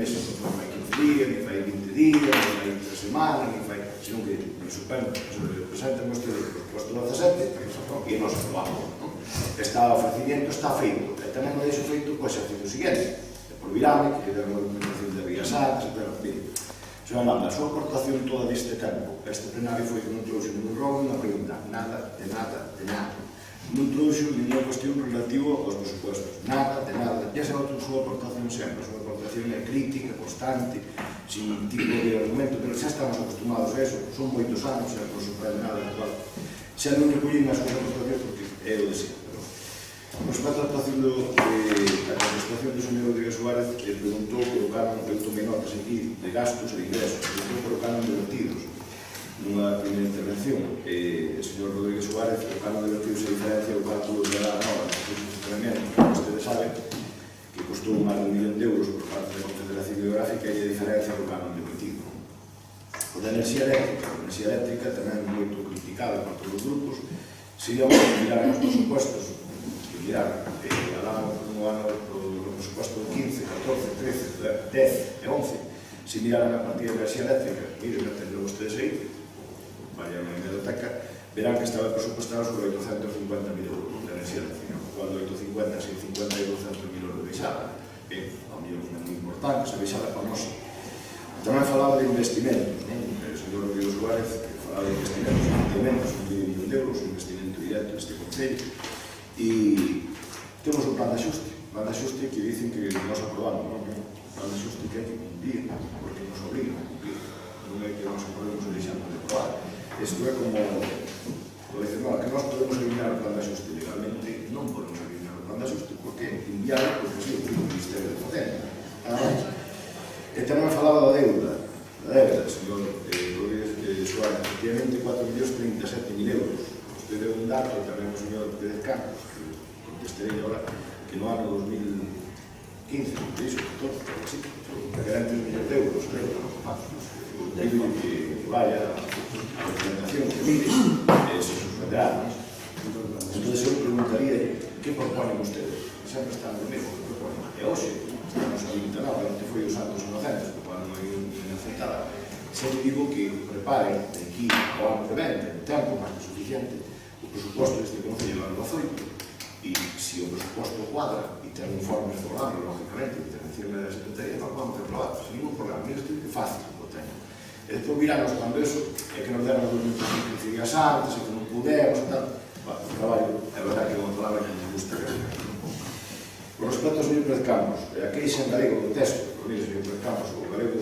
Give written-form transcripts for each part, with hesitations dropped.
meses, non fai 15 días, ni fai 20 días, ni fai 3 semanas, ni fai... Senón que nos presentan ustedes o presupuesto 17 e nos aprobamos. Está o ofrecimiento, está feito. E tamén non deixo feito o exercicio seguinte. Por virame, que era unha documentación de Bellas Artes, pero, mire, señor Amanda, a súa aportación toda deste tempo, este plenario foi que non trouxe ningún rol, unha pregunta, nada, de nada, de nada. Non trouxe ninguna cuestión relativa aos presupuestos, nada, de nada. Ya será a súa aportación sempre, a súa aportación é crítica, constante, sin tipo de argumento, pero xa estamos acostumados a eso, son moitos anos, xa non sorprende nada, xa non me collen as súas aportacións porque é o de sempre. Respecto á actuación da contestación do señor Rodríguez Suárez, preguntou que o canon, eu tomei notas aquí, de gastos e de ingresos, preguntou por o canon de vertidos. Nunha primeira intervención, o señor Rodríguez Suárez, o canon de vertidos se diferencia do cálculo de la nova de funcionamento, como ustedes saben, que costou máis de 1 millón de euros por parte da Confederación Hidrográfica e a diferencia do canon de vertido. O da enerxía eléctrica tamén moito criticada por todos os grupos, sería que mirar os presupuestos, mirar, alamos no ano do presupuesto 15, 14, 13, 10 e 11, se miraran a partida de enerxía eléctrica, miren, atendeu ustedes aí, vayan a hemeroteca, verán que estaba presupuestado sobre 850.000 euros de enerxía eléctrica, cuando 850, 650 e 200.000 euros de baixada. Ben, a mellor non é moi importante, se baixada para nós. Tamén falaba de investimentos, o señor Rodríguez Suárez falaba de investimentos, efectivamente, son 1 millón de euros, un investimento directo neste concello, e temos o plan de axuste que dicen que nos aprobamos, non? O plan de axuste que hai que cumplir, porque nos obligan a cumplir, non é que nos aprobemos e deixamos de aprobar. Isto é como dicir, non, que nós podemos eliminar o plan de axuste legalmente, non podemos eliminar o plan de axuste, porque enviar, porque sí, o Ministerio de Facenda. E tamén falaba da deuda, señor Rodríguez Suárez, efectivamente 4.037.000 euros. Usted deu un dato, tamén o señor Pérez Campos, que contestarei agora, que no ano 2015, 2014, así, requeran 3 millóns de euros, digo que vaya a documentación que mire, se suspenderá. Entón, eu preguntaría, que proponen ustedes? Sempre están do mesmo, que proponen? E hoxe, estamos a 29, onde foi os Santos Inocentes, que para non hai inaceptada. Sempre digo que preparen de aquí ao ano que ven, ten tempo máis que suficiente, o presuposto deste Concello do Azoito, e se o presuposto cuadra e ten informes do ano, lógicamente, de intervención da Secretaría, nós vamos a aprobar, sin ningún problema. Mira, isto é fácil, o teño. E despois viramos cando eso, é que nos deron os 25 días antes, e que non pudemos, e tal. O traballo, é verdade que é unha palabra que nos gusta. Con respecto ao señor Pérez Campos, a queixa en galego do texto, mire, señor Pérez Campos, o galego,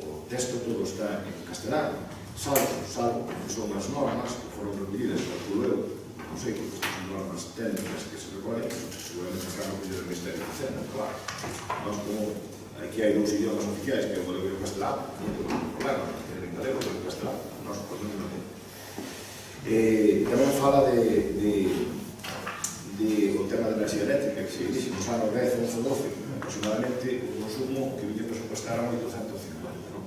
o texto todo está en castelano, salvo que son as normas que foron recollidas por eu, non sei que son normas técnicas que se recollen, seguramente sacaron o do Ministerio de Facenda, claro. Nós, como aquí hai 2 idiomas oficiais, que é o galego e o castelano, non temos un problema, que é en galego e en castelano, nós, por exemplo, non temos. Tamén fala o tema da enerxía eléctrica, que se dixe nos anos 10, 11, 12, aproximadamente o consumo que viña presupuestar a 850, non?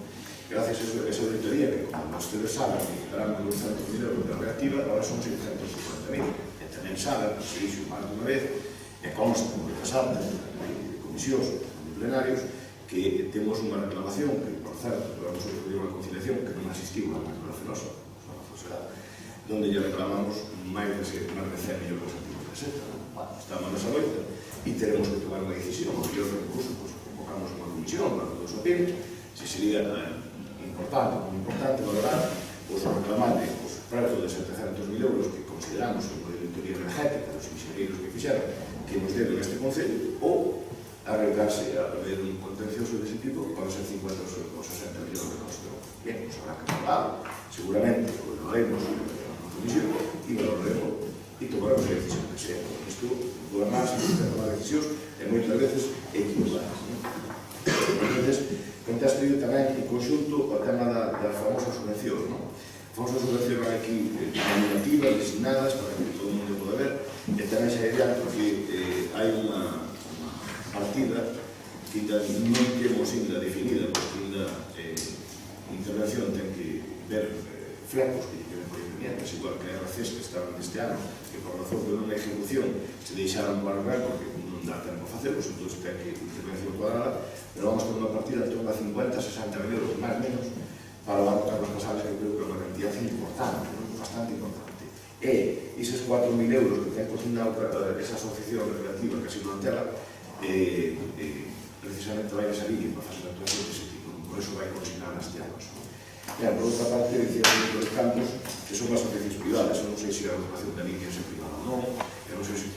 Gracias a esa auditoría, que como ustedes saben, eran 200.000 euros de reactiva, agora son 650.000. E tamén saben, se dixo máis de unha vez, e consta como das altas de comisións, de plenarios, que temos unha reclamación, que, por certo, tuvemos outro día unha conciliación que non asistiu a Manuela Fenosa, donde lle reclamamos máis de 100 millóns de estamos nesa loita e teremos que tomar unha decisión, o mellor recurso, convocamos unha comisión para todos os opinios, se sería importante valorar os reclamantes, os pretos de 700.000 euros que consideramos como de auditoría energética dos inxenieros que fixeron, que nos deben este Concello, ou arriesgarse a ver un contencioso dese tipo que pode ser 50 ou 60 millóns de euros. Bien, nos habrá que valorar, seguramente o valoraremos na comisión e valoraremos e tomaremos a decisión que sea. Isto, gobernar, se tomar decisións, e moitas veces equivocadas. Entonces, contesto eu tamén en conxunto o tema da famosa subvención. Famosas subvencións aquí nominativas, designadas, para que todo o mundo poda ver, e tamén xa adianto que hai unha partida que non temos ainda definida, porque ainda a intervención ten que ver flecos que queren por enmiendas, igual que RCs que estaban deste ano, que por razón de unha ejecución se deixaron para ver porque non non dá tempo a faceros, entón ten que intervención cuadrada, pero vamos ter unha partida en torno a 50-60 euros, máis ou menos, para o Banco Carlos Casales, que creo que é unha cantidad importante, bastante importante. E eses 4.000 euros que ten cocinado esa asociación relativa que así non tela, precisamente vai a esa línea para facer actuación dese tipo, por eso vai consignar nas telas. E, por outra parte, decía que os campos que son as asociacións privadas, eu non sei se a ocupación da línea é privada ou non, eu non sei se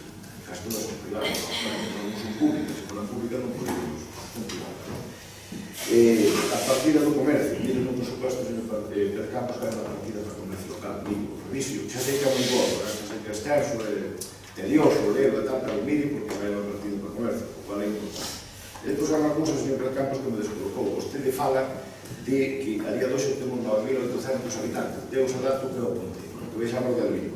as todas son privadas, non son públicas, se foran públicas non podemos, son privadas. A partida do comercio, miren no presupuesto, señor Pedro Campos, que é unha partida para comercio local, mínimo, previsio, xa sei que é moi bo, xa sei que é extenso, tedioso, leo e tal, pero mínimo, porque vai unha partida para comercio, o cual é importante. Entón, é unha cousa, señor Pedro Campos, que me descolocou. Vostede fala de que a día de hoxe temos 9.800 habitantes. Deus o dato que eu apuntei, que vexamos de Alvino.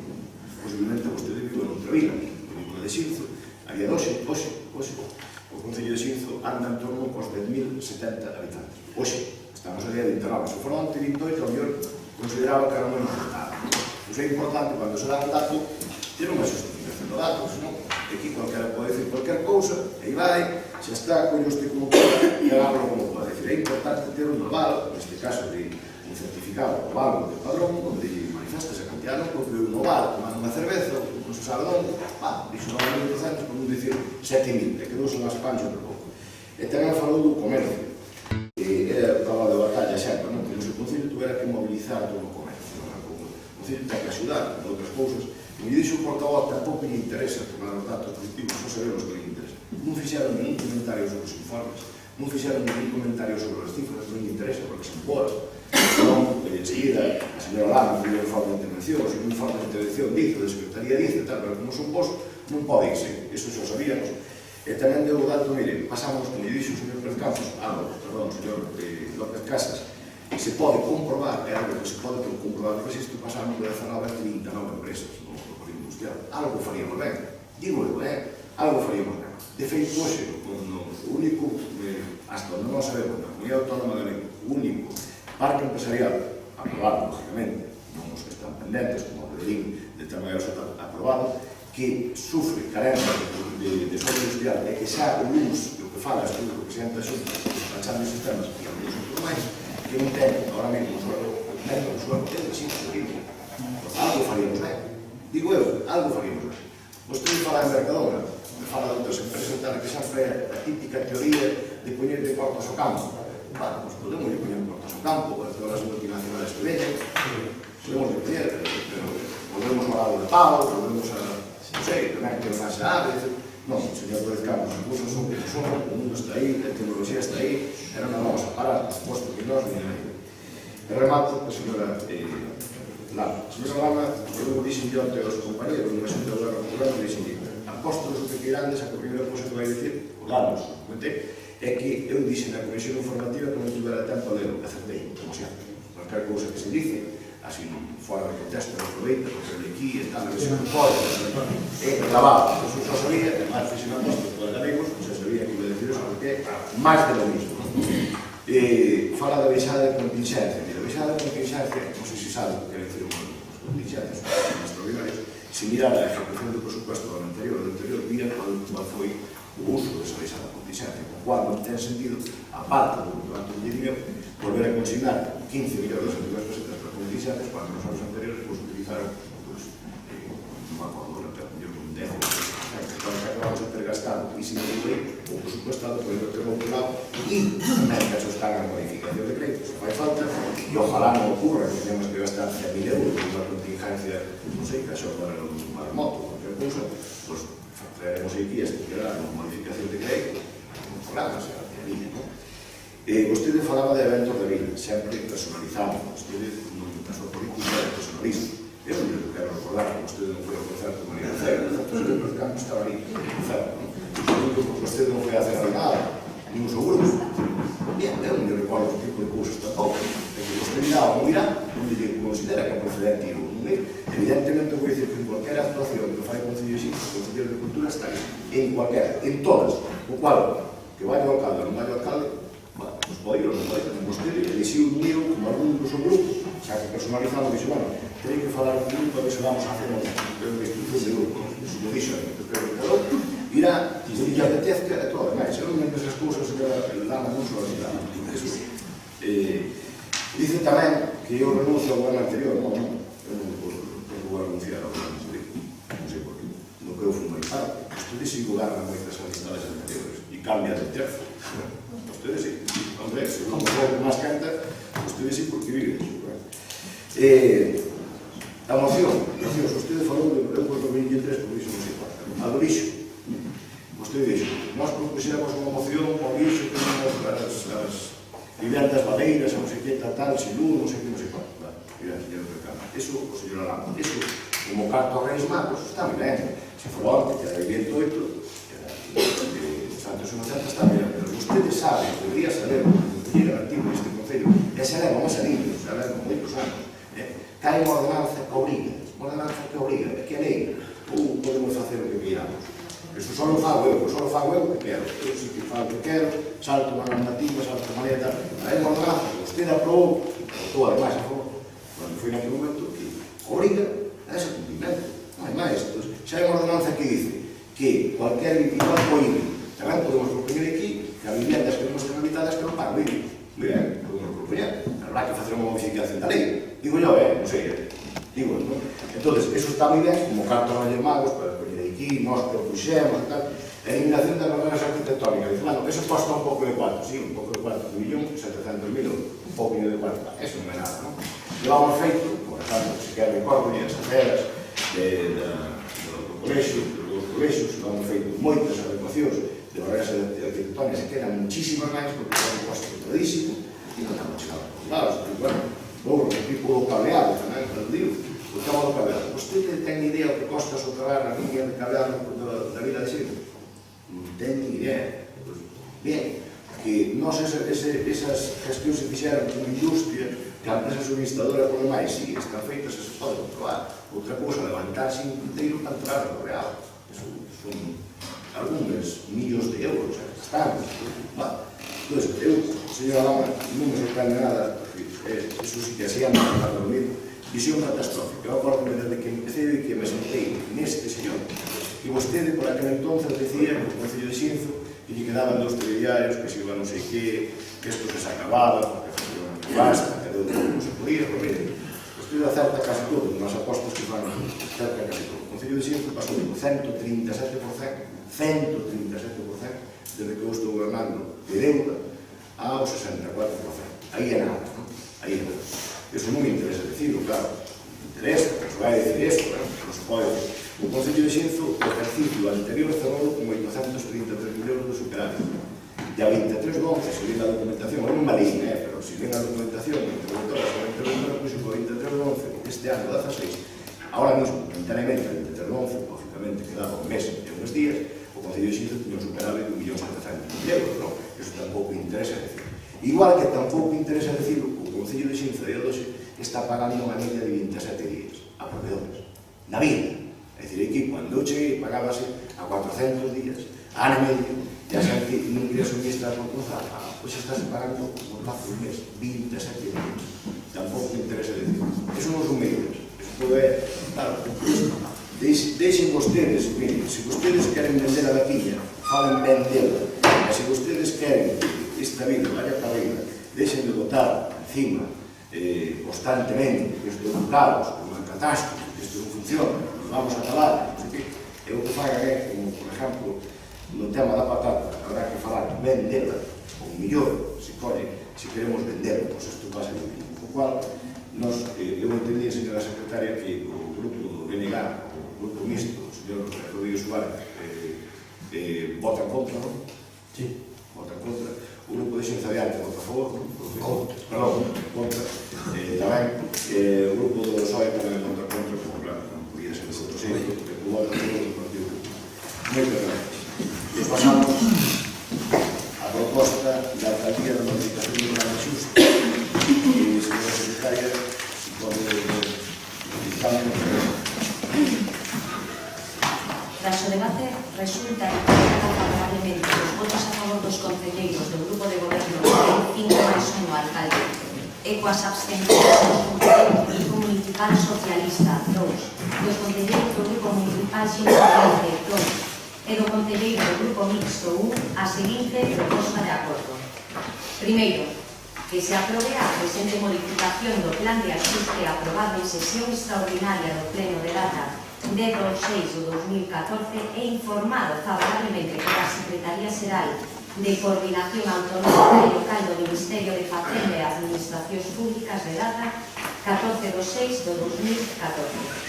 Posiblemente vostede vive noutra vila, vive de Xinzo. A día de hoxe, o Concello de Xinzo anda en torno aos 10.070 habitantes. Hoxe, estamos a día 29. Se for onte 28, ao mellor consideraba que era moi importante. Pois é importante, cando se dá un dato, ter unha justificación do dato, senón, aquí cualquera pode decir cualquier cousa, e vai, xa está, coño este como pode, e agarro como pode. É importante ter un aval, neste caso de un certificado, o aval de padrón, onde manifesta esa cantidad, non porque un aval, tomando unha cerveza, non se sabe onde, dixo 9.800, por non dicir 7.000, e quedou son as panchas de pouco. E tamén falou do comercio, que era o de batalla sempre, non? Que o Concello tuvera que mobilizar todo o comercio, o Concello ten que axudar con outras cousas. Me dixo o portavoz, tampouco lle interesa tomar os datos positivos, non sabemos que lle interesa. Non fixeron ningún comentario sobre os informes, non fixeron ningún comentario sobre as cifras, non lle interesa, porque son boas. Non, enseguida, a señora Lama, que lle informe de intervención, se un informe de intervención dice, de secretaría dice, tal, pero como son vos, non poden ser, iso xa sabíamos. E tamén deu o dato, mire, pasamos, como lle dixo o señor Pérez Campos, o señor López Casas, que se pode comprobar, é algo que se pode comprobar no registro, pasamos de 19 a 39 empresas, no polígono industrial. Algo faríamos ben, digo eu, algo faríamos ben. De feito, hoxe, o único, hasta onde non sabemos, na Comunidade Autónoma de Galicia, o único parque empresarial, aprobado, lógicamente, non os que están pendentes, como o Berlín, de Termaior aprobado, que sufre carencia de suelo industrial e que xa o LUMS, o que fala, o presidente da Xunta, despachando os sistemas e algunos outros máis, que non ten ahora mesmo o suelo neto, o suelo ten de sitio libre. Algo faríamos ben. Digo eu, algo faríamos ben. Vostede fala de Mercadona, me fala de outras empresas tal, que sempre é a típica teoría de poñer de portas ao campo. Pois podemos ir poñer portas ao campo, para todas as multinacionales que veñen, podemos ir poñer, pero volvemos ao lado de pau, volvemos a, non sei, tamén que non haxa ave, non, señor Pérez Campos, as cousas son que son, o mundo está aí, a tecnología está aí, pero non vamos a parar, por suposto que nós, ni nadie. E remato, a señora Lama. A señora Lama, eu dixen yo ante os compañeros, nunha xente do goberno popular, me dixen, apóstolos o que queirandes, a primeira cousa que vai dicir, o Lama, comentei, é que eu dixen na comisión informativa que non tivera tempo a ler, acertei, como sempre. Cualquier cousa que se dice, así fora de contexto, non aproveita, porque de aquí está na versión do foro, é clavado. Eso só sabía, que máis fixen a posto por amigos, xa sabía que iba a decir eso, porque é máis de lo mismo. Fala da baixada de contingencia. A baixada de contingencia, non sei se sabe o que quere decir os contingencias, os extraordinarios, se mirar a ejecución do presupuesto do anterior, mira cuál foi o uso desa baixada de contingencia, con cual non ten sentido, a parte do levanto de dinero, volver a consignar 15 millóns de pesetas para contingencias, cuando nos anos anteriores utilizaron, non me acordo, yo con 10 cuando acabamos de ter gastado e sin incluir o presupuestado por el outro lado e tamén que se está a modificación de créditos fai falta e ojalá non ocurra que tenemos que gastar 100.000 euros en unha contingencia, non sei, que xa para un maremoto, qualquer cousa, pois traeremos aquí a estudiar a modificación de créditos con programas, a vida, non? Vostede falaba de eventos de vida, sempre personalizado, vostede non da súa política de personalismo. Eu non quero recordar que vostede non foi ao concerto de María Cero, o concerto de Pedro Campos estaba ali, no concerto, non? Vostede non foi a hacer nada, nin o seu grupo. Bien, eu non recordo ese tipo de cousas tampouco. É que vostede irá ou non irá, onde lle considera que é procedente ir ou non ir. Evidentemente, vou dicir que en cualquier actuación que fai o Concello de Xinzo, o Concello de Cultura está aí, en cualquiera, en todas, o cual, que vai ao alcalde ou non vai ao alcalde, pues pode ir ou non pode, vostede elixiu un mío como algún do seu grupo, xa que personalizado dixo, bueno, tenéis que falar con un para ver se vamos a hacer unha instrucción de grupo, se lo dixo, irá, e lle apetezca e todo, ademais, eu non esas cousas que dan a uso así, dice tamén que eu renuncio ao goberno anterior, non vou renunciar ao goberno anterior, non sei por qué, no que eu fui parte, ustedes sí gobernan moitas amistades anteriores e cambian de terzo, ustedes sí, hombre, se non vou máis canta, ustedes sí porque viven iso. A moción, ustedes falou de eu por 2023, por iso non sei cuánto, a do lixo. Vostede dixo, nós propuxéramos unha moción por lixo que as vivendas baleiras, non sei que, tal, silú, non sei que, non sei cuánto. Mira, señor Recama, eso, o señor Alamo, eso, como carto a Reis Magos, está moi ben. Se falou antes, que era de 28, Santos Inocentes está ben, pero ustedes saben, debería saber, que llega artigo neste concello, e se leva máis aniños, se leva moitos anos, cae unha ordenanza que obriga, que a lei, ou podemos facer o que queramos. Eso só lo fago eu, que quero. Eu sí que fago o que quero, salto unha normativa, salto unha maneta, hai unha ordenanza que vostede aprobou, ou ademais a favor, cando foi naquele momento, que obriga a ese cumprimento. Non hai máis. Xa hai unha ordenanza que dice que cualquier igual coíbe, tamén podemos propoñer aquí que a viviendas que non estén habitadas que non pagan IBI. Ben, podemos propoñer, habrá que facer unha modificación da lei. Digo yo, non sei, digo, non? Entón, eso está moi ben, como carto a Reyes Magos, para poñer aquí, nós propuxemos, tal, a eliminación das barreras arquitectónicas. Dice, bueno, eso costa un pouco de cuarto, sí, un pouco de cuarto, 1.700.000 euros, un pouco de cuarto, eso non é nada, non? Llevamos feito, por exemplo, se quer de Córdoba, as aceras, dos colexios, llevamos feito moitas adecuacións de barreras arquitectónicas que quedan muchísimas máis, porque é un costo elevadísimo, e non estamos chegando a todos lados, porque, bueno, vou repetir polo cableado, tamén, pero digo, o tema do cableado. Vostede ten idea o que costa soterrar a línea de cableado da Vila de Xil? Non ten ni idea. Bien, que nós esas gestións se fixeron con industria, que a empresa subinstadora por demais, si, están feitas, eso pode comprobar. Outra cousa, levantarse un punteiro para entrar no real. Eso son algúns millóns de euros, estamos. Entón, eu, señora Lama, non me sorprende nada, eso sí que así anda a dormir, visión catastrófica. Eu acordo desde que empecé e que me sentei neste señor, que vostede por aquel entonces decía que o Concello de Xinzo que lle quedaban 2 telediarios, que se iba non sei que isto que se acababa, porque basta, que de outro non se podía, pero mire, vostede acerta casi todo, nas apostas que fan, acerta casi todo. O Concello de Xinzo pasou do 137%, desde que eu estou gobernando de deuda, ao 64%. Aí é nada, non? Aí é nada. Eso non me interesa decirlo, claro. Me interesa, que se vai a decir isto, non se pode decir. O Concello de Xinzo, o ejercicio anterior cerrou con 833.000 euros de superávit. De a 23/11, se ven a documentación, non me leí, pero se ven a documentación, pois o 23/11, este ano 16, ahora mismo, momentáneamente, a 23/11, lógicamente, quedaba un mes e uns días, o Concello de Xinzo tiña un superávit de 1.700.000 euros, non? Eso tampouco interesa decir. Igual que tampouco interesa decir que o Concello de Xinzo de hoxe está pagando unha media de 27 días a proveedores. Na vida. É dicir, aquí, cando eu cheguei, pagábase a 400 días, a ano e medio, e a xente non quería suministrar por cruzar. Pois estáse pagando por plazo un mes, 27 días. Tampouco interesa decir. Eso non son medidas. Isto é, claro, deixen vostedes, miren, se vostedes queren vender a vaquilla, falen vendela. E se vostedes queren esta vida vaya para arriba, deixen de botar encima constantemente que isto é un caos, que é unha catástrofe, que isto non funciona, nos vamos a calar, non sei que, e o que fagan é, como por exemplo, no tema da patata, habrá que falar vendela, ou mellor, se colle, se queremos vendela, pois isto pasa de mí. O cual, eu entendí, señora secretaria, que o grupo do BNG, o grupo mixto, o señor Rodríguez Suárez, vota en contra, non? Sí. Vota en contra. O grupo de Xinzo Adiante vota a favor, perdón, contra. Tamén, o grupo do PSOE tamén vota contra, porque claro, non podía ser de outro sitio, porque o voto do partido. Moitas gracias. E pasamos a proposta da alcaldía da modificación do plan de xusto. E, señora secretaria, se pode dictar. Tras o debate, resulta interpretada favorablemente os votos a favor dos concelleiros do Grupo de Goberno 5+1 alcalde e coas abstencións do Grupo Municipal Socialista 2 e os concelleiros do Grupo Municipal Xinzo 2 e e do concelleiro do Grupo Mixto 1 a seguinte proposta de acordo. Primeiro, que se aprobe a presente modificación do plan de axuste aprobado en sesión extraordinaria do Pleno de data 10/6/2014 e informado favorablemente pola Secretaría Xeral de Coordinación Autonómica e Local do Ministerio de Facenda e Administracións Públicas de data 14/6/2014.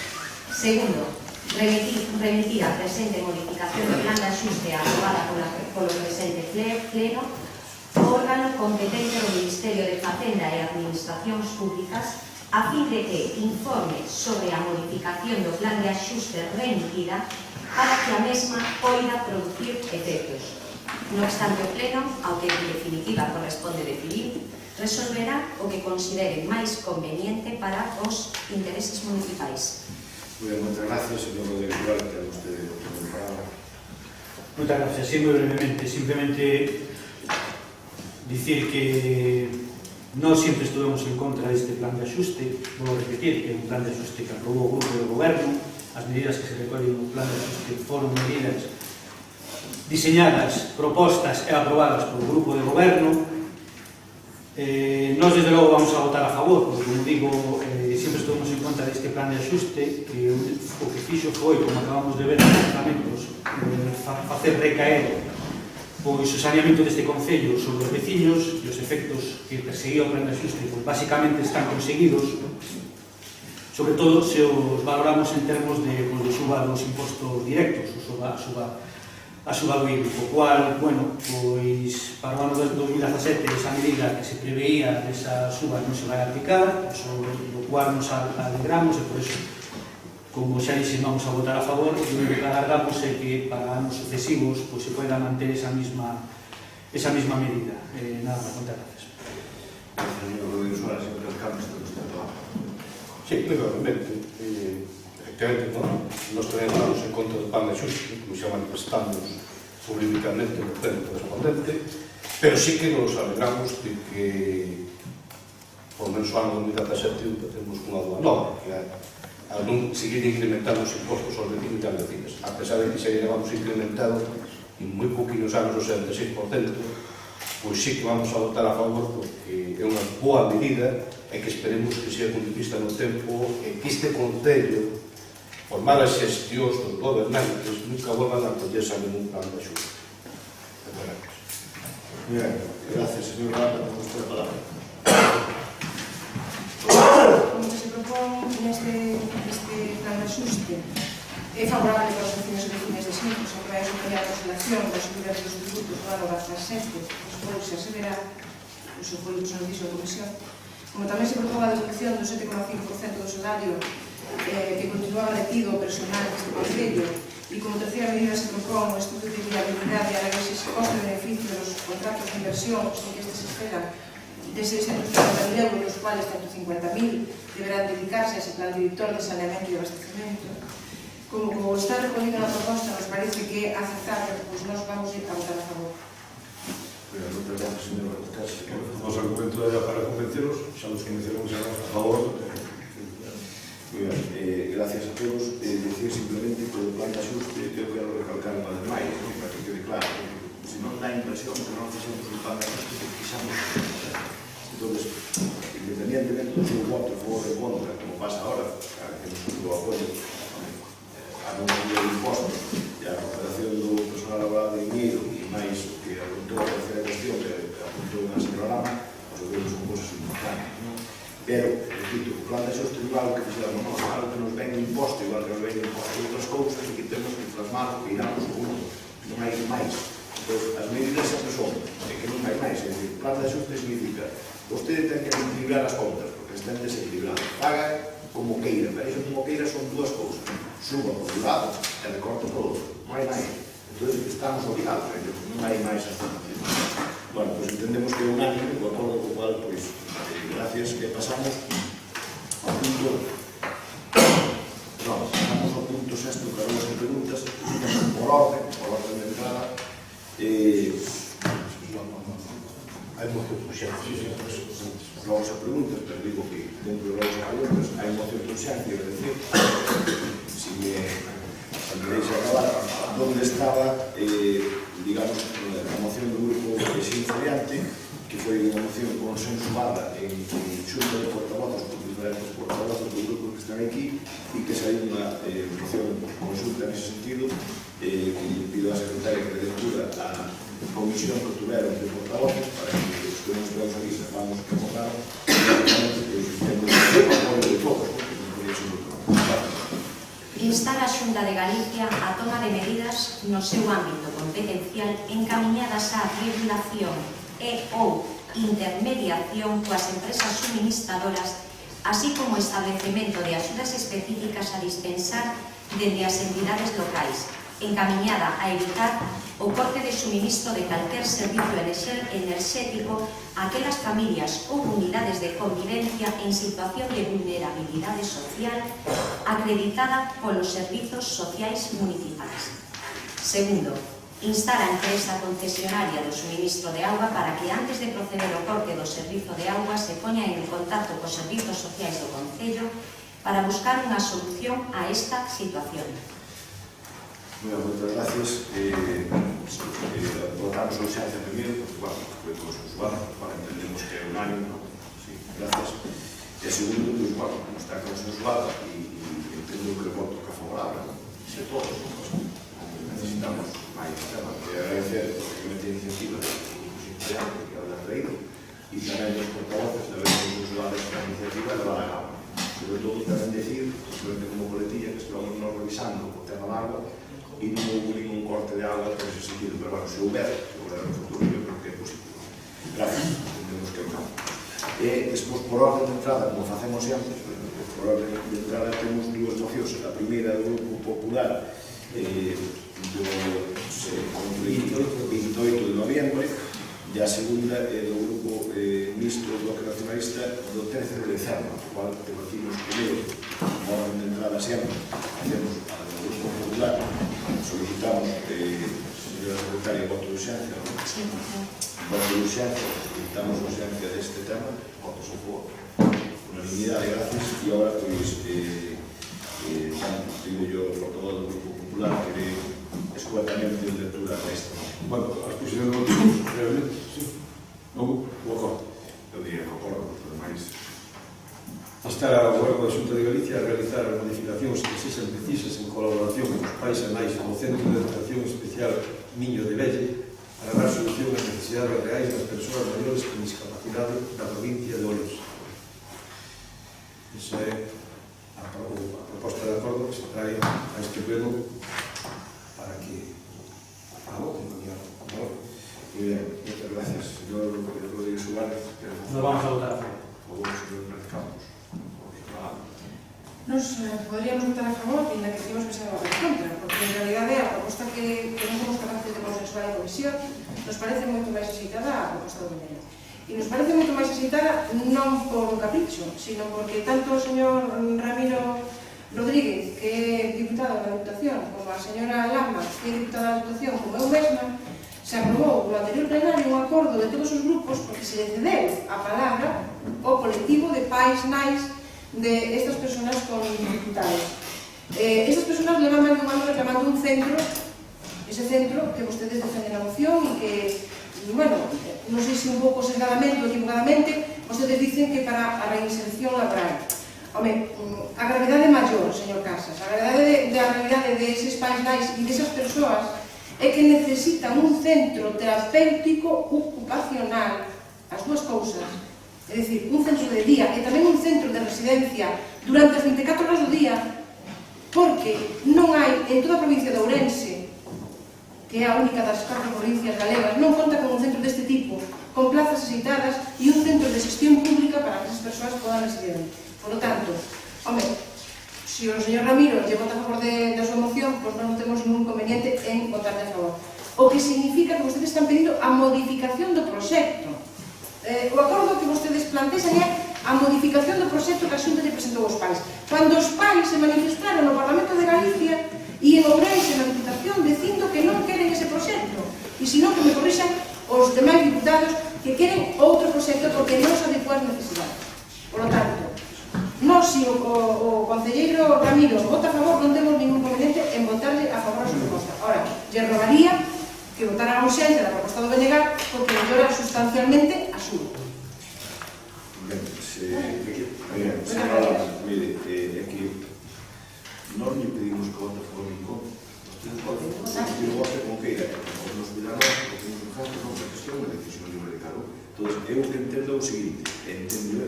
Segundo, remitir a presente modificación do plan de axuste aprobada polo presente Pleno órgano competente do Ministerio de Facenda e Administracións Públicas a fin de que informe sobre a modificación do plan de axuste remitida para que a mesma poida producir efectos. No obstante, o Pleno, ao que en definitiva corresponde decidir, resolverá o que considere máis conveniente para os intereses municipais. Moitas gracias, señor Rodríguez Duarte, que é usted o palabra. Moitas gracias, sí, moi brevemente, simplemente dicir que non sempre estuvemos en contra deste plan de axuste, vou repetir que é un plan de axuste que aprobou o Grupo de Goberno, as medidas que se recollen no plan de axuste foron medidas diseñadas, propostas e aprobadas polo Grupo de Goberno. Nós, desde logo, vamos a votar a favor, porque, como digo, sempre estuvemos en contra deste plan de axuste, que o que fixo foi, como acabamos de ver nos tratamentos, facer recaer pois o saneamento deste concello sobre os veciños e os efectos que perseguía o plan de axuste pois basicamente están conseguidos, sobre todo se os valoramos en termos de suba dos impostos directos, a suba do IBI, o cual, bueno, pois para o ano 2017 esa medida que se preveía desa suba non se vai aplicar, do cual nos alegramos e por eso, como xa dixen, vamos a votar a favor, e o que agardamos é que para anos sucesivos se poida manter esa misma medida. Nada máis, moitas gracias. Señor Rodríguez Duarte, sempre os cambios que usted toma. Sí, muy brevemente. Efectivamente, nos tenemos en contra do plan de axuste, como xa manifestamos públicamente no pleno correspondente, pero sí que nos alegramos de que, por menos o ano 2017, temos unha aduana nova, que a non seguir incrementando os impostos aos vecinos e as vecinas. A pesar de que se llevamos incrementado en moi poquinhos anos o 76%, pois sí que vamos a votar a favor porque é unha boa medida e que esperemos que sea continuista no tempo e que este concello, por malas xestións dos gobernantes, nunca volvan a acollerse a ningún plan de axuda. Gracias. Bien, gracias, señor Rata, por usted a palabra. Como que se propón neste plan de axuste é favorable para os vecinos e vecinas de Xintos, que vai superar a consolación das subidas dos tributos do ano 17, despois se aseverá, iso foi o que nos dixo a Comisión. Como tamén se propón a devolución do 7,5% do salario que continuaba detido o personal deste concello, e como terceira medida se propón o estudo de viabilidade a análisis coste-beneficio dos contratos de inversión en que este se espera de 650.000 euros, dos cuales 150.000 deberán dedicarse a ese plan director de saneamento e abastecimento. Como está recollido na proposta, nos parece que é aceptable, pois nós vamos a votar a favor. Moitas gracias, señor Rata. O noso argumento era para convenceros, xa nos convenceron que xa a favor. Muy bien, gracias a todos. Decir simplemente que o plan de axuste, eu quero recalcar unha vez máis, para que quede claro, se non dá impresión que non fixemos un plan de axuste que quixamos. Entón, independientemente do seu voto a favor e contra, como pasa ahora, que nos tuvo apoio a non subir o imposto e a recuperación do personal laboral de dinheiro e máis o que apuntou a terceira cuestión que apuntou na señora Lama, os obreiros son cosas importantes. Pero, repito, o plan de axuste igual que fixéramos nós, algo que nos ven imposto, igual que nos ven imposto de outras cousas, e que temos que plasmar, que iramos o uno, non hai máis. Entón, as medidas sempre son, é que non hai máis, é dicir, o plan de axuste significa vostede ten que equilibrar as contas, porque estén desequilibradas. Paga como queira, pero iso como queira son dúas cousas. Suba por un lado e recorta por outro. Non hai máis. Entón, estamos obligados, non hai máis alternativas. Bueno, pois entendemos que é unánime, o acordo co cual, pois, gracias, que pasamos ao punto... Non, pasamos ao punto sexto, que agora son preguntas, por orden de entrada. Hai moción de urxencia. Logo se preguntas, pero digo que dentro de logo se preguntas, hai moción de urxencia, é dicir, se me deixe acabar, donde estaba, digamos, a moción do grupo Xin Feriante, que foi unha moción consensuada en xunta de portavozos por diferentes portavozos do grupo que están aquí e que saiu unha moción consulta nese sentido que lle pido a secretaria que le lectura a comisión que tuveron de portavozos para que os que nos vemos aquí sepamos que votaron e temos o apoio de todos porque non podía ser outro. Instar a Xunta de Galicia a toma de medidas no seu ámbito competencial encaminhadas á regulación e ou intermediación coas empresas suministradoras, así como establecemento de axudas específicas a dispensar dende as entidades locais, encaminhada a evitar o corte de suministro de calquer servicio enerxético a aquelas familias ou unidades de convivencia en situación de vulnerabilidade social acreditada polos servizos sociais municipais. Segundo, instar a empresa concesionaria do suministro de auga para que antes de proceder ao corte do servizo de auga se poña en contacto cos servizos sociais do Concello para buscar unha solución a esta situación. Moitas gracias. Votamos a urxencia primeiro, porque, bueno, foi consensuado, para entendemos que é unánime, ¿no? Sí, gracias. E a segundo, pues, bueno, como está consensuada, e entendo que o voto que é favorable, ¿no? Se todos, necesitamos máis tema, que agradecer a iniciativa do Sindicato que habrá traído, e tamén os portavoces de haber consensuado esta iniciativa de levar a cabo. Sobre todo, tamén decir, como coletilla, que estamos nos revisando o tema da agua, e non houve ningún corte de agua por ese sentido, pero bueno, se houver no futuro, eu creo que é positivo. Gracias, entendemos que non. E despois, por orden de entrada, como facemos sempre, por orden de entrada temos dúas mocións. A primeira do Grupo Popular do 28 de noviembre, e a segunda do Grupo Mixto do Bloque Nacionalista do 13 de dezembro, o cual debatimos primeiro, por orden de entrada sempre, hacemos a do Grupo Popular, solicitamos, señora secretaria, voto de urxencia, voto de urxencia, solicitamos urxencia deste tema, votos a favor, unanimidade, gracias, e agora, pois, digo yo, o protocolo do Grupo Popular, que de escuetamente de lectura desta. Bueno, a exposición de motivos, realmente, sí. Non, o acordo. Eu diría que acordo, por demais. Instar ao Goberno da Xunta de Galicia a realizar as modificacións que sexan precisas en colaboración con os pais e nais do Centro de Educación Especial Miño de Velle para dar solución ás necesidades reais das persoas maiores con discapacidade da provincia de Oleiros. Esa é a proposta de acordo que se trae a este pleno para que a voten. Muy bien, muchas gracias, señor Rodríguez Suárez. Nos vamos a votar a favor. Por favor, señor Pérez Campos. Nos podríamos votar a favor, ainda que temos que ser en contra, porque en realidade a proposta que non somos capaces de consensuar en comisión nos parece moito máis aceitada a proposta do Goberno. E nos parece moito máis aceitada non por un capricho, sino porque tanto o señor Ramiro Rodríguez, que é diputado da Diputación, como a señora Lama, que é diputada da Diputación, como eu mesma, se aprobou no anterior plenario un acordo de todos os grupos porque se le cedeu a palabra ao colectivo de pais nais de estas personas con dificultades. Estas personas levan máis de un ano reclamando un centro, ese centro que vostedes defenden na moción e que, bueno, non sei se un pouco sesgadamente ou equivocadamente, vostedes dicen que para a reinserción laboral. Home, a gravidade maior, señor Casas, a gravidade de eses pais nais e desas persoas é que necesitan un centro terapéutico ocupacional, as dúas cousas, é dicir, un centro de día e tamén un centro de residencia durante as 24 horas do día, porque non hai en toda a provincia de Ourense, que é a única das 4 provincias galegas, non conta con un centro deste tipo, con plazas aceitadas e un centro de xestión pública para que esas persoas podan residir. Por lo tanto, home, se o señor Ramiro lle vota a favor da súa moción, pois non temos ningún inconveniente en votar a favor. O que significa que vostedes están pedindo a modificación do proxecto. O acordo que vostedes plantexan é a modificación do proxecto que a Xunta lle presentou aos pais. Cando os pais se manifestaron no Parlamento de Galicia e en Ourense na Diputación dicindo que non queren ese proxecto, e senón que me corrixan os demais diputados que queren outro proxecto porque non se adecua ás necesidades. Por lo tanto, non Nós, se o concelleiro Ramiro vota a favor, non temos ningún inconveniente en votarle a favor a súa proposta. Ahora, lle rogaría que votara a ausencia da proposta do BNG porque mellora sustancialmente a súa. Mire, é que nós lle pedimos que vote a favor en contra. Que o vote con queira, porque nos cuidaron, porque nos dejaste con a cuestión da decisión libre de cargo. Entón, eu entendo o seguinte, entendo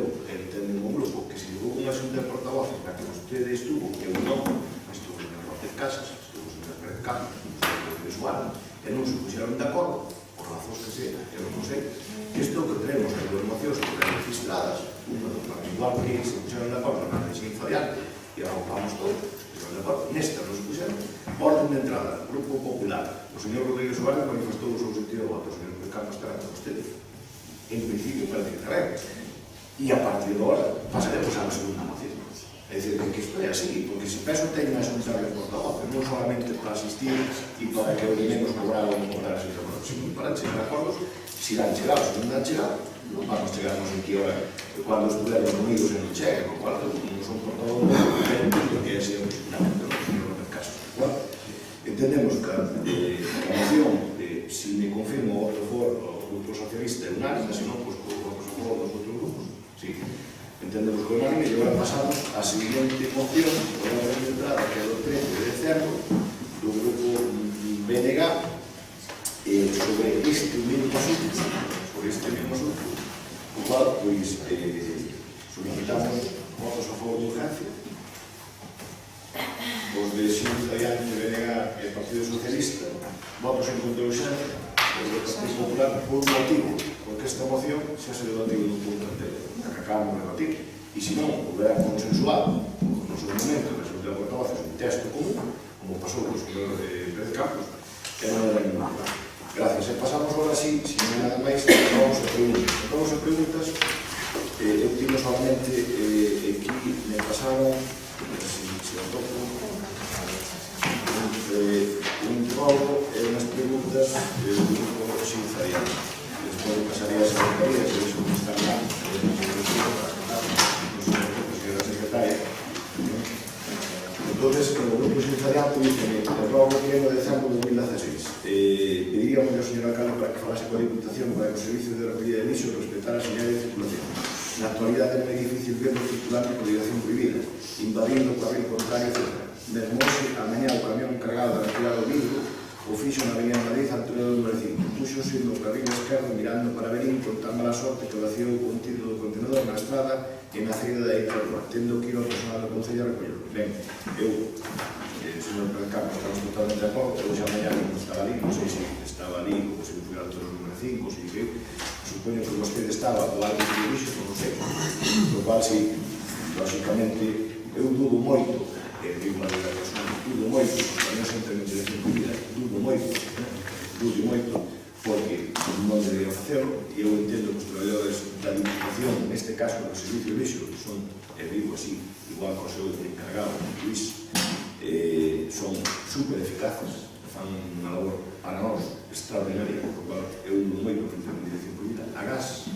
o grupo, que se llegou unha xunta de portavoces na que vostede estuvo, eu non, estuvo en López Casas, estuvo en el Pérez Campos, estuvo en Suárez, e non se puxeron de acordo, por razóns que sea, eu non sei, que isto que tenemos as duas mocións que están registradas, igual que se puxeron de acordo na lei inferior, e arrojamos todo, nesta non se puxeron, orden de entrada, Grupo Popular, o señor Rodríguez Suárez manifestou o seu sentido de voto, o señor Campos estará con usted. En principio parece que estará. E a partir de ahora pasaremos a la segunda moción. É dicir, que isto é así, porque se peso ten máis un de portavoz, non solamente para asistir e para que os menos cobraron cobrar as informacións, sino para chegar a acordos, se irán chegados, se non dan chegado, non vamos chegarnos aquí ahora cando estuveron unidos en o cheque, con cual non son portavoz que é sempre fundamental, non é caso. Entendemos que a moción, se me confirma o voto for o Grupo Socialista é unánime, se non, pois o voto a favor dos outros grupos, sí. Entendemos que é unánime e agora pasamos á seguinte moción, por orden de entrada, que é do 13 de decembro, do Grupo BNG, sobre este mesmo asunto, o cual, pois, solicitamos votos a favor de urgencia, os de Xunta de Antes, BNG e o Partido Socialista, votos en contra de urgencia, os do Partido Popular, por un motivo, porque esta moción xa se debatiu nun punto anterior, que acabamos de debatir, e se non, volverá consensuado, no seu momento, que se volverá portavoces un texto común, como pasou con o señor Pérez Campos, que non era ningún problema. Gracias. E pasamos ahora sí, se non hai nada máis, vamos a preguntas. Vamos a preguntas, eu tivo solamente aquí, me pasaron, se o toco, un prólogo e unhas preguntas do grupo Xinzarial. Despois pasaría a secretaría, que es un Instagram, a secretaria. Entonces, o grupo Xinzarial dice que o prólogo que é no decembro de 2016. Pediríamos ao señor alcalde para que falase coa Diputación para que o servicio de recogida de lixo respetara a señal de circulación. Na actualidade é difícil ver o circulante por dirección prohibida, invadindo o carril contrario, etc. Mesmo hoxe, a mañá o camión encargado de retirar o vidro o fixo na Avenida Madrid a altura do número 5. Puxose no carril esquerdo mirando para Berín con tan mala sorte que vaciou o contido do contenedor na estrada e na saída da Itralua, tendo que ir ao personal do Concello a recollelo. Ben, eu, señor Pérez Campos, estamos totalmente de acordo, eu xa mañá non estaba ali, non sei se estaba ali ou se me fui a altura do número 5, ou se que supoño que vostede estaba do lado do lixo, non sei, do cual, si, lógicamente, eu dudo moito, digo a delegación, dudo moito, para non sempre me dirección comida, dudo moito, porque non debería facerlo, e eu entendo que os traballadores da Diputación, neste caso do Servicio de Lixo, son, e digo así, igual que o seu encargado, Luís, son super eficaces, fan unha labor para nós extraordinaria, por cual eu dudo moito que entren en dirección comida, a gas,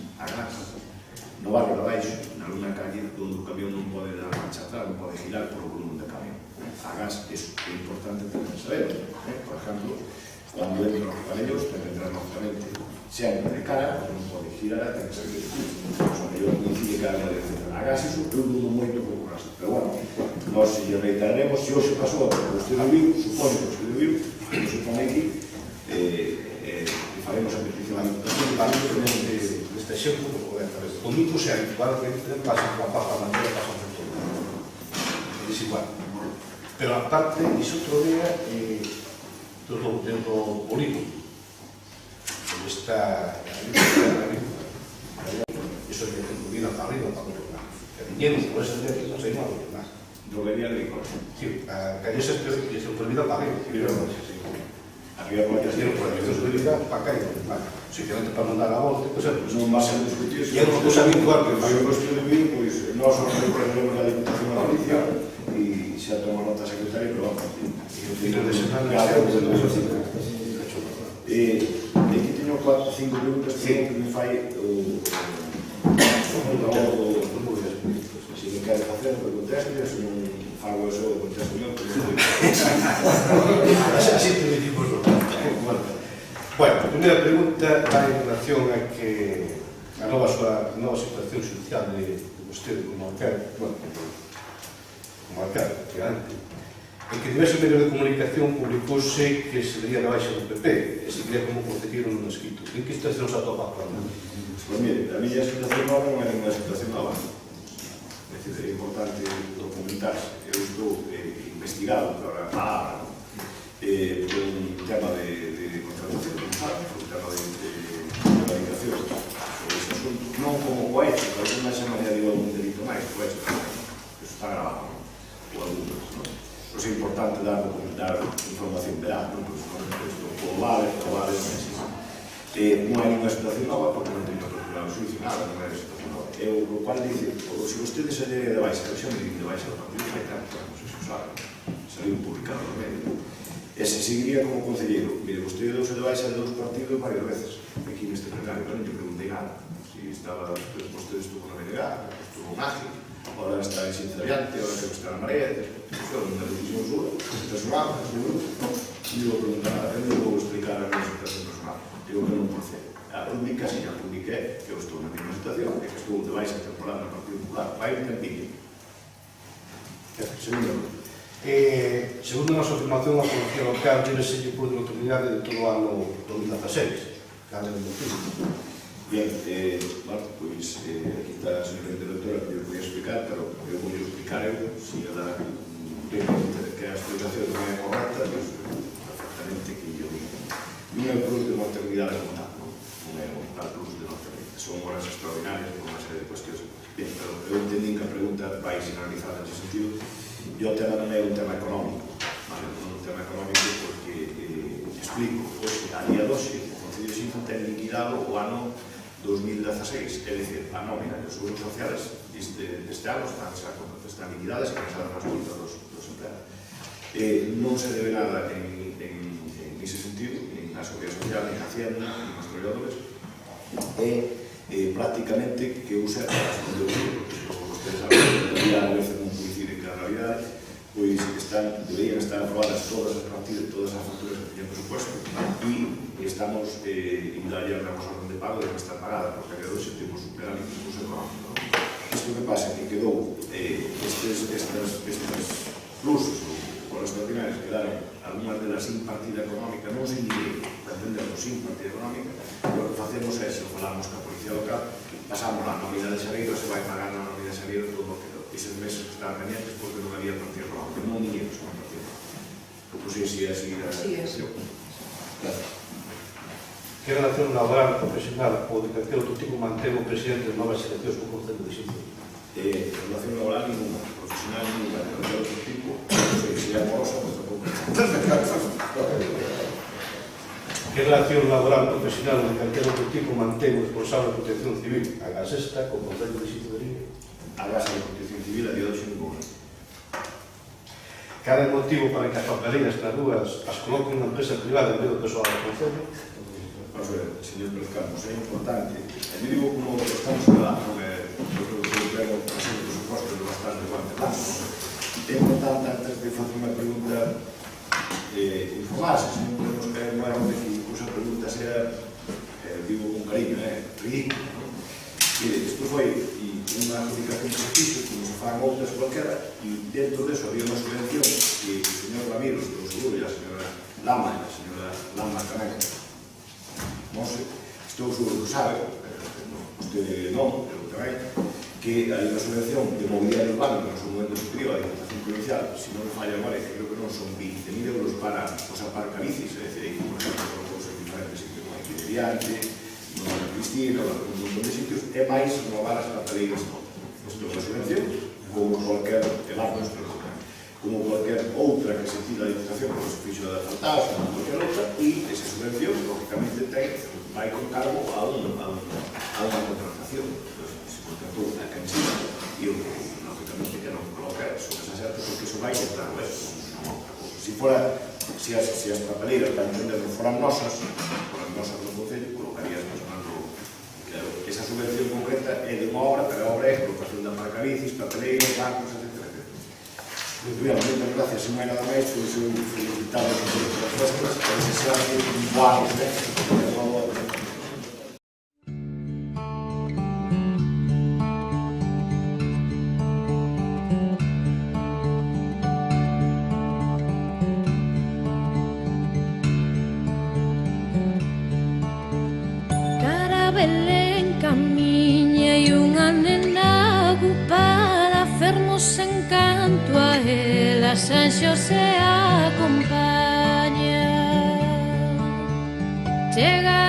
no barrio de abaixo, na luna calle, onde o camión non pode dar marcha atrás, non pode girar por o volumen de camión. A gas é importante tamén saber. Por exemplo, cando entran os panellos, ten que entrar lógicamente sempre de cara, porque non pode girar, ten que ser que o mellor coincide que haga de a gas, iso eu dudo moito que ocurrase. Pero bueno, nós lle reiteraremos, se hoxe pasou, porque vostede viu, supone que vostede viu, que supone aquí, faremos a petición a Diputación, Este exemplo, o mismo se habitualmente pasa por la paja mañana, pasa por todo. Es igual. Pero aparte, iso outro día, do polígono, onde está iso é que viene para arriba, para outro lado. Viñeron por ese día que non sei nada, máis. Droguería agrícola. Sí, a calle se prohibida para arriba, Había cualquier prohibida para calle, simplemente para mandar a volta, pues non vas a discutir. E é unha cousa habitual que eu gosto de vir, pois nós os representaremos a Diputación da Galicia e xa toma nota secretaria, pero vamos, fin de semana e aquí teño 4 ou 5 preguntas que me fai o portavoz do se me quere facer, pregunta vai en relación a que a nova situación xudicial de vostede como alcalde, como alcalde, efectivamente, e que diversos medios de comunicación publicouse que se vería na baixa do PP, e se quería como concelleiro non escrito. En que situación se atopa actualmente? Pois mire, a miña situación nova non é ninguna situación nova. É dicir, é importante documentarse. Eu estou investigado por a palabra por un tema de contratación, un tema de prevaricación sobre ese asunto. Non como cohecho, que alguna semana digo algún delito máis, cohecho tamén. Eso está grabado, ou algunos, non? Pois é importante dar información veraz, non? Pois non probar, non existe. Non hai ninguna situación nova, porque non teño procurado xuicio, nada, non é situación nova. Eu, o cual dice, se vostede se lle de baixa, eu xa me digo de baixa do partido, fai tanto, non sei se o sabe, saliu publicado no medio. E se seguiría como concelleiro, mire, vostede douse de baixa de dous partidos varias veces, aquí neste plenario, non lle preguntei nada. Si estaba, vostede estuvo na BNG, estuvo en AGI, ahora está en Xente Adiante, ahora que está na Marea, eso é unha decisión súa, personal, do grupo, non vou preguntar nada, non vou explicar a minha situación personal, digo que non procede. A pública, si a publiqué, que eu estou na mesma situación, que estou de baixa temporal no Partido Popular, vai un tempinho. Segundo. Segundo a nosa afirmación, a Policía Local tínese por de autoridade de todo o ano 2016. Cal é o motivo? Bien, pois aquí está a señora directora que eu podía explicar, pero eu vou explicar eu, se ela que a explicación non é correcta, pois perfectamente que eu digo. Non é o plus de maternidade como tal, non é o tal plus de maternidade, son horas extraordinarias por unha serie de cuestións. Bien, pero eu entendí que a pregunta vai generalizada nesse sentido. E o tema non é un tema económico, vale? Non é un tema económico porque, explico, hoxe, a día de hoxe, o Concello de Xinzo ten liquidado o ano 2016, é dicir, a nómina e os seguros sociales deste ano están liquidadas e pensadas nas contas dos empleados. Non se debe nada en ese sentido, nin na Seguridade Social, nin na Hacienda, nin nos traballadores, prácticamente que usa as ustedes saben que a veces non coincide que a realidade, pois deberían estar aprobadas todas as partidas, todas as facturas que teñen presupuesto e estamos indo a llevar a orden de pago de que está pagada, porque a día de hoxe temos un gran impulso económico. Isto que pasa que quedou estes plusos ou extraordinarias quedaron algunhas delas sin partida económica, non sin dinero, para entenderlo, sin partida económica, e o que facemos é, se falamos ca Policía Local, pasamos a nómina de xaneiro, se vai pagar na nómina de xaneiro todo o que eses meses que estaban pendientes porque non había partida económica, non dinero, son partida económica. Pois si é así a situación. Gracias. Que relación laboral profesional ou de calquer outro tipo mantén o presidente de novas eleccións co Concello de Xinzo? Relación laboral ninguna, profesional ninguna, de calquer outro tipo, non sei se é amorosa, pois tampouco. Que relación laboral profesional ou de calquer outro tipo mantén o responsable de protección civil, a Gasesta, co Concello de Xinzo de Limia? A base de protección civil a día de hoxe ninguna. Cal é o motivo para que as papeleiras nas rúas as coloquen na empresa privada en vez do persoal do Concello? Vamos ver, señor Pérez Campos, é importante. Eu digo como estamos falando, eu creo que eu traigo presente os supostos de bastante guante tanto. É importante, antes de facer unha pregunta, informarse, se non podemos caer no erro de que esa pregunta sea, digo con cariño, ridículo. Mire, isto foi unha adjudicación de servicios, como se fan outras cualquera, e dentro deso había unha subvención que o señor Ramiro, o seguro, e a señora Lama tamén, non sei, estou seguro que sabe, usted non, pero tamén, que hai unha subvención de mobiliario urbano que no seu momento se criou a Diputación Provincial, se non me falla agora, que creo que non son 20.000 euros para os aparcabicis, é dicir, por exemplo, con cousas diferentes, que non hai que de viante, non hai Cristina, un montón de sitios, é máis renovar as papeleiras non. Isto é unha subvención, como cualquier como cualquier outra que se tira a Diputación, como se fixo da Faltaos, como cualquier outra, e esa subvención, lógicamente, vai con cargo a unha contratación. Se contratou a quen se e lógicamente que non coloca sobre esa certa, porque iso vai entrar o eso. Se as papeleiras, para entender, non foran nosas do Concello, colocarías personando, claro, esa subvención concreta é de unha obra, pero a obra é colocación de aparcabicis, papeleiras, bancos, etc. Muito ben, moitas gracias, se non hai nada máis, pois eu felicitado por as respostas, e desearle un bo ano, Xunto a ela San Xosé acompaña. Chega